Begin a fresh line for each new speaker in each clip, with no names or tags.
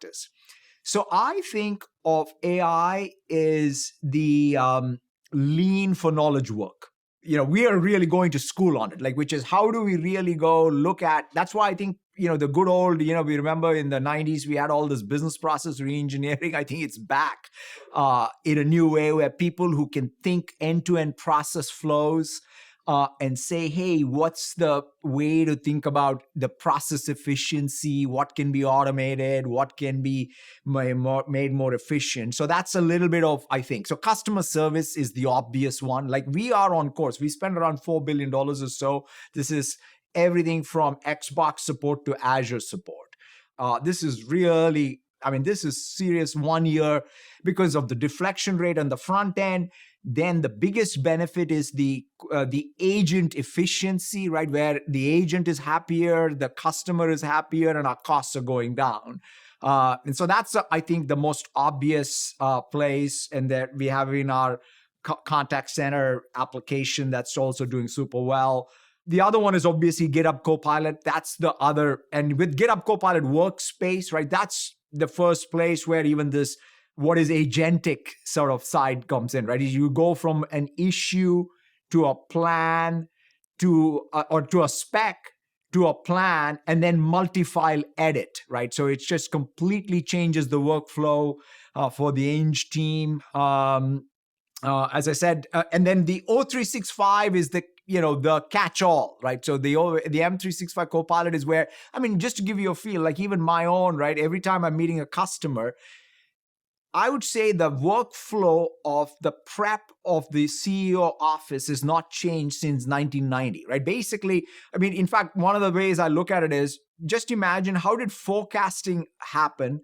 practice. So I think of AI is the lean for knowledge work. We are really going to school on it, which is how do we really go look at, that's why I think, the good old, we remember in the 90s, we had all this business process reengineering. I think it's back in a new way where people who can think end-to-end process flows and say, hey, what's the way to think about the process efficiency? What can be automated? What can be made more efficient? So that's a little bit of, I think. So customer service is the obvious one. We are on course. We spend around $4 billion or so. This is everything from Xbox support to Azure support. This is really, this is serious 1 year because of the deflection rate on the front end. Then the biggest benefit is the agent efficiency, right? Where the agent is happier, the customer is happier, and our costs are going down. And so that's, I think, the most obvious place, and that we have in our contact center application that's also doing super well. The other one is obviously GitHub Copilot. That's the other, and with GitHub Copilot Workspace, right? That's the first place where even this, what is agentic sort of side comes in, right? You go from an issue to a plan or to a spec to a plan, and then multi-file edit, right? So it just completely changes the workflow for the Eng team. As I said, and then the O365 is the catch-all, right? So the M365 Copilot is where, just to give you a feel, even my own, right? Every time I'm meeting a customer, I would say the workflow of the prep of the CEO office is not changed since 1990, right? Basically, in fact, one of the ways I look at it is just imagine how did forecasting happen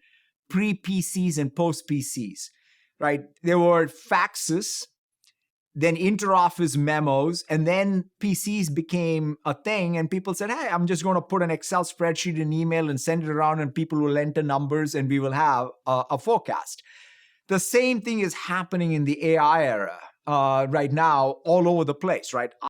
pre-PCs and post-PCs, right? There were faxes, then inter-office memos, and then PCs became a thing, and people said, hey, I'm just going to put an Excel spreadsheet in email and send it around, and people will enter numbers, and we will have a forecast. The same thing is happening in the AI era right now all over the place, right?